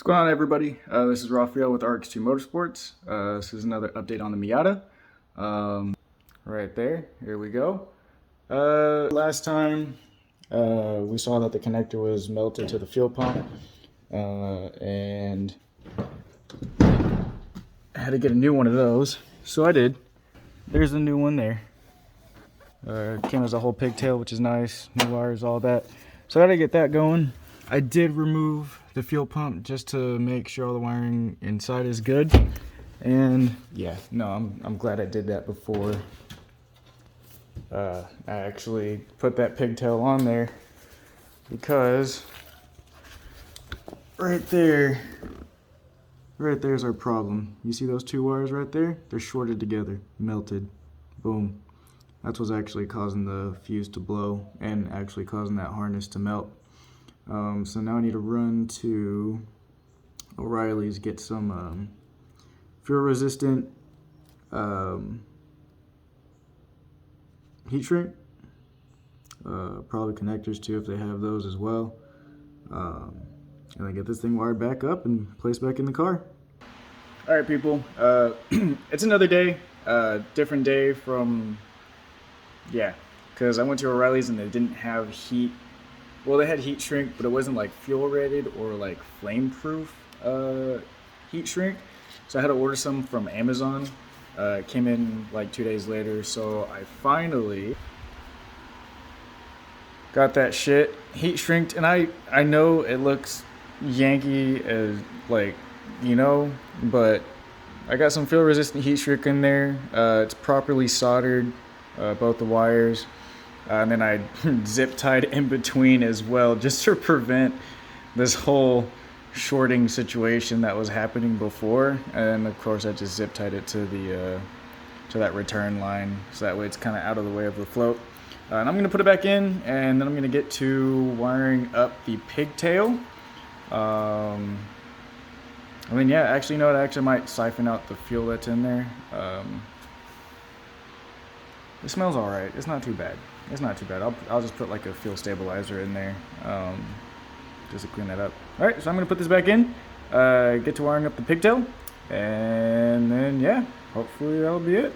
What's going on, everybody? This is Rafael with RX2 Motorsports. This is another update on the Miata. Right there, here we go. Last time we saw that the connector was melted to the fuel pump, and I had to get a new one of those. So I did. There's a new one there. Came as a whole pigtail, which is nice. New wires, all that. So I had to get that going. I did remove the fuel pump just to make sure all the wiring inside is good. And yeah, no, I'm glad I did that before I actually put that pigtail on there, because right there's our problem. You see those two wires right there? They're shorted together, melted. Boom. That's what's actually causing the fuse to blow and actually causing that harness to melt. So now I need to run to O'Reilly's, get some fuel resistant heat shrink, probably connectors too if they have those as well, and then get this thing wired back up and placed back in the car. Alright people, it's another day, different day from, because I went to O'Reilly's and they didn't have heat. Well, they had heat shrink, but it wasn't like fuel rated or like flame proof heat shrink. So I had to order some from Amazon. It came in like 2 days later. So I finally got that shit heat shrinked. And I know it looks Yankee as like, but I got some fuel resistant heat shrink in there. It's properly soldered, both the wires. And then I zip tied in between as well, just to prevent this whole shorting situation that was happening before. And of course, I just zip tied it to the to that return line, so that way it's kind of out of the way of the float. And I'm gonna put it back in, and then I'm gonna get to wiring up the pigtail. I mean, yeah, actually, I actually might siphon out the fuel that's in there. It smells all right. It's not too bad. It's not too bad. I'll just put like a fuel stabilizer in there, just to clean that up. All right, so I'm gonna put this back in, get to wiring up the pigtail, and then yeah, hopefully that'll be it.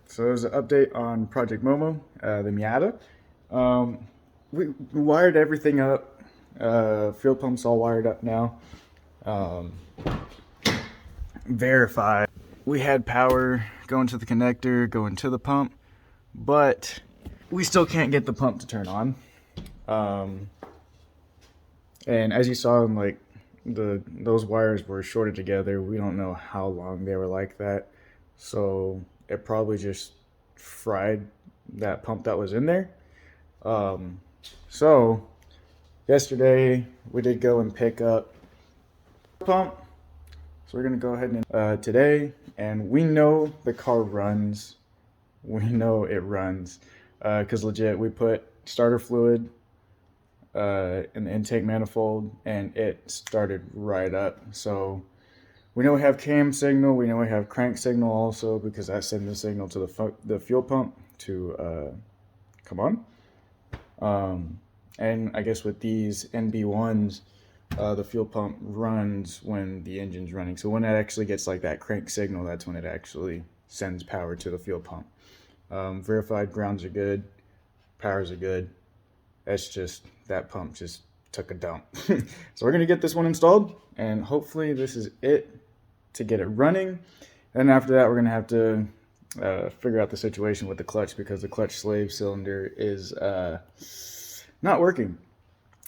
So there's an update on Project Momo, the Miata. We wired everything up. Fuel pump's all wired up now. Verified. We had power going to the connector, going to the pump, but we still can't get the pump to turn on. And as you saw, like those wires were shorted together. We don't know how long they were like that, so it probably just fried that pump that was in there. So yesterday we did go and pick up the pump. So we're gonna go ahead and today, and we know the car runs. We know it runs, because legit we put starter fluid in the intake manifold, and it started right up. So we know we have cam signal. We know we have crank signal also, because that sends the signal to the fuel pump to come on. And I guess with these NB1s. The fuel pump runs when the engine's running. So when it actually gets like that crank signal, that's when it actually sends power to the fuel pump. Verified grounds are good, powers are good. That's just, that pump just took a dump. So we're gonna get this one installed, and hopefully this is it to get it running. And after that, we're gonna have to figure out the situation with the clutch, because the clutch slave cylinder is not working.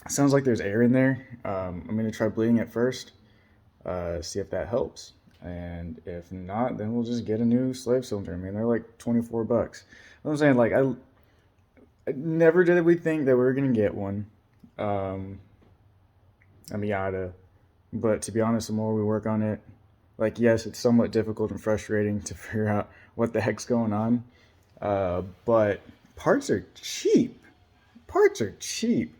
Sounds like there's air in there. I'm gonna try bleeding it first, see if that helps, and if not, then we'll just get a new slave cylinder. I mean, they're like 24 bucks. I'm saying, like, I never did we think that we were gonna get one, a Miata, but to be honest, the more we work on it, like, yes, it's somewhat difficult and frustrating to figure out what the heck's going on, but parts are cheap. Parts are cheap.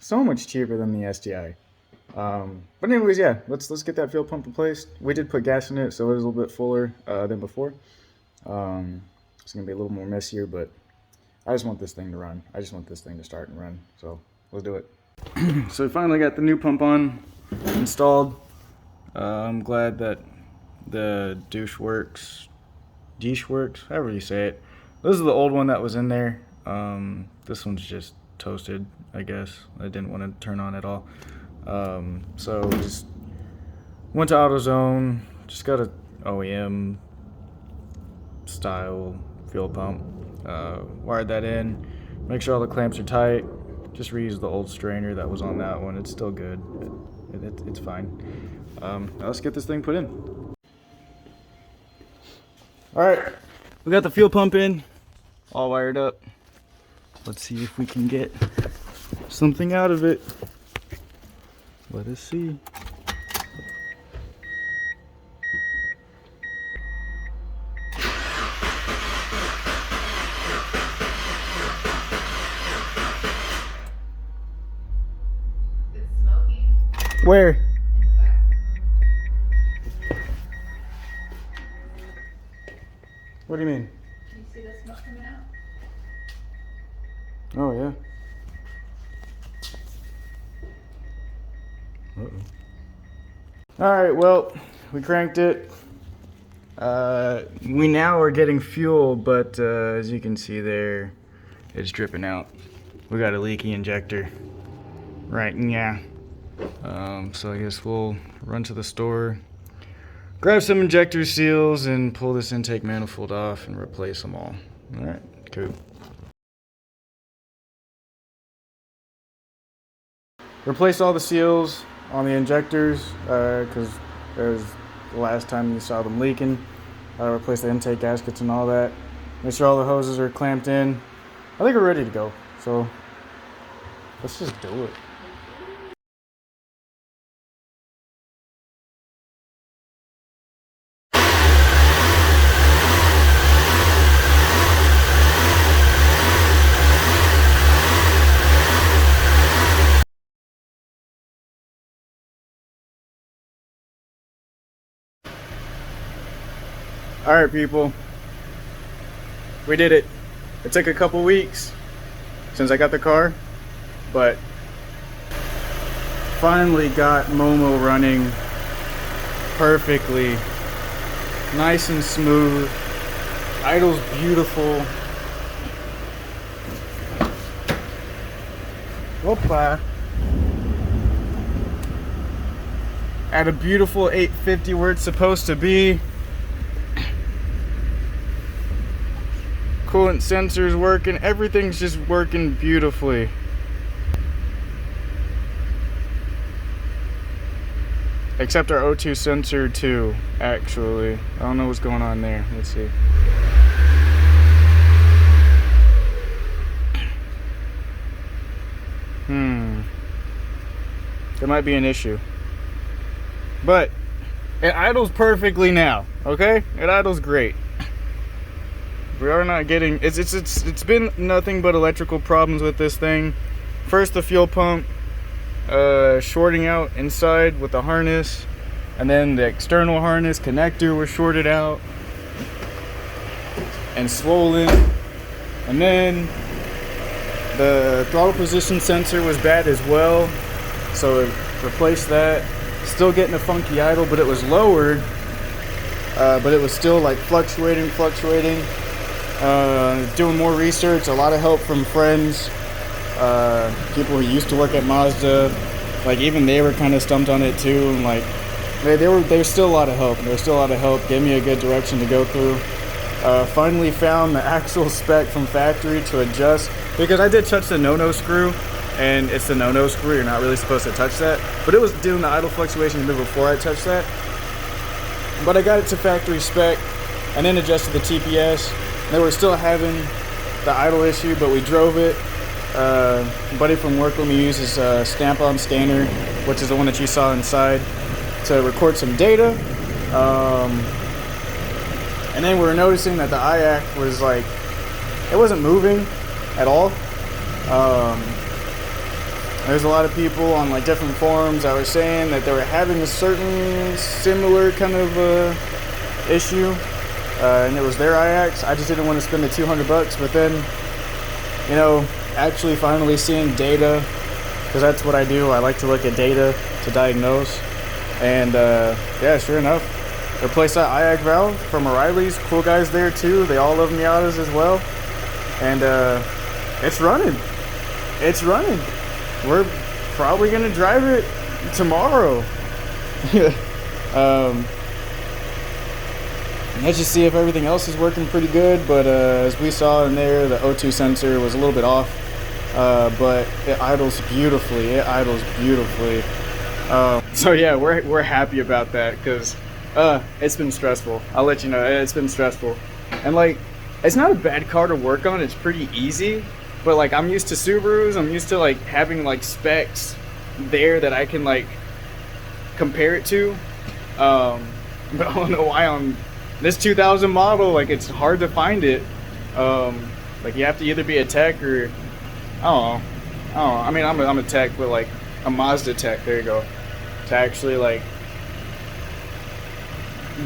So much cheaper than the STI. But anyways, yeah, let's get that fuel pump replaced. We did put gas in it, so it was a little bit fuller than before. It's gonna be a little more messier, but I just want this thing to run. I just want this thing to start and run. So let's do it. So we finally got the new pump on installed. I'm glad that the dish works, however you say it. This is the old one that was in there. This one's just toasted, I guess. I didn't want to turn on at all. So just went to AutoZone, just got a OEM style fuel pump, wired that in, make sure all the clamps are tight, just reuse the old strainer that was on that one. It's still good. It's fine. Now let's get this thing put in. Alright, we got the fuel pump in, all wired up. Let's see if we can get something out of it. Let us see. It's smoking. Where? In the back. What do you mean? Can you see the smoke coming out? Oh, yeah. Uh-oh. Alright, well, we cranked it. We now are getting fuel, but as you can see there, it's dripping out. We got a leaky injector. Right, yeah. So I guess we'll run to the store, grab some injector seals, and pull this intake manifold off and replace them all. Alright, cool. Replace all the seals on the injectors, because it was the last time you saw them leaking. Replace the intake gaskets and all that. Make sure all the hoses are clamped in. I think we're ready to go, so let's just do it. Alright people, we did it. It took a couple weeks since I got the car, but finally got Momo running perfectly, nice and smooth. Idle's beautiful. Whoopa. At a beautiful 850 where it's supposed to be. Coolant sensors working, everything's just working beautifully. Except our O2 sensor too, actually. I don't know what's going on there. Let's see. There might be an issue. But it idles perfectly now, okay? It idles great. We are not getting, it's been nothing but electrical problems with this thing. First the fuel pump shorting out inside with the harness, and then the external harness connector was shorted out and swollen, and then the throttle position sensor was bad as well, so it replaced that. Still getting a funky idle, but it was lowered, but it was still like fluctuating. Doing more research, a lot of help from friends, people who used to work at Mazda, like even they were kind of stumped on it too, and like there's still a lot of help. Gave me a good direction to go through. Finally found the actual spec from factory to adjust, because I did touch the no-no screw, and it's the no-no screw, you're not really supposed to touch that, but it was doing the idle fluctuation before I touched that. But I got it to factory spec and then adjusted the TPS. They were still having the idle issue, but we drove it. A buddy from work let me use his stamp-on scanner, which is the one that you saw inside, to record some data. And then we were noticing that the IAC was like, it wasn't moving at all. There's a lot of people on like different forums that were saying that they were having a certain similar kind of issue. And it was their IAX. I just didn't want to spend the $200, but then you know, actually finally seeing data, because that's what I do. I like to look at data to diagnose. And yeah, sure enough, replaced that IAC valve from O'Reilly's. Cool guys there too. They all love Miatas as well. And it's running. It's running. We're probably gonna drive it tomorrow. Let's just see if everything else is working pretty good. But as we saw in there, the O2 sensor was a little bit off. But it idles beautifully. It idles beautifully. So yeah, we're happy about that because it's been stressful. I'll let you know, it's been stressful. And like, it's not a bad car to work on. It's pretty easy. But like, I'm used to Subarus. I'm used to like having like specs there that I can like compare it to. But I don't know why on this 2000 model, like, it's hard to find it. Like, you have to either be a tech or I don't know. I mean, I'm a tech, but like a Mazda tech. There you go. To actually like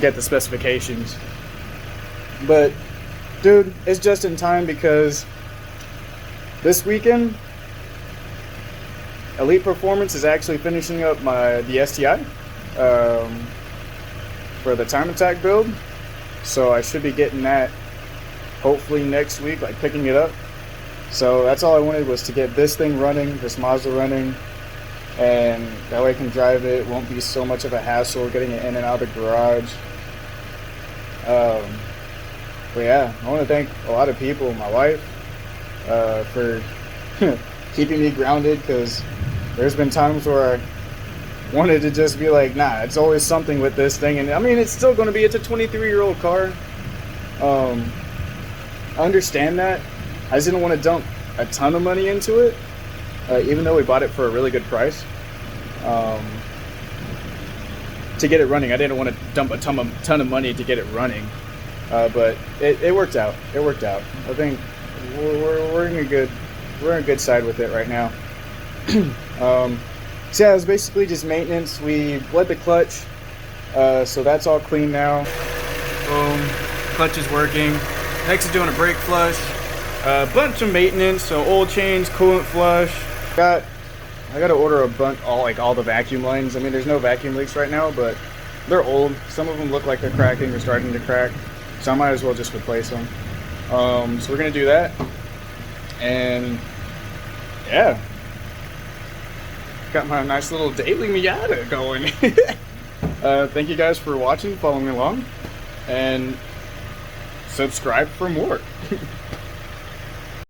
get the specifications. But dude, it's just in time because this weekend Elite Performance is actually finishing up the STI for the time attack build. So I should be getting that hopefully next week, like picking it up. So that's all I wanted, was to get this thing running, this Mazda running, and that way I can drive it. It won't be so much of a hassle getting it in and out of the garage. But yeah, I want to thank a lot of people, my wife, for keeping me grounded, because there's been times where I wanted to just be like, nah, it's always something with this thing. And I mean, it's still going to be, it's a 23-year-old car. I understand that. I just didn't want to dump a ton of money into it, even though we bought it for a really good price. To get it running, I didn't want to dump a ton of money to get it running, but it worked out. It worked out. I think we're in a good side with it right now. So yeah, it was basically just maintenance. We bled the clutch, so that's all clean now. Boom, clutch is working. Next is doing a brake flush. A bunch of maintenance, so oil change, coolant flush. I got to order a bunch, all the vacuum lines. I mean, there's no vacuum leaks right now, but they're old. Some of them look like they're cracking or starting to crack, so I might as well just replace them. So we're gonna do that, and yeah, got my nice little daily Miata going. Thank you guys for watching, following along, and subscribe for more.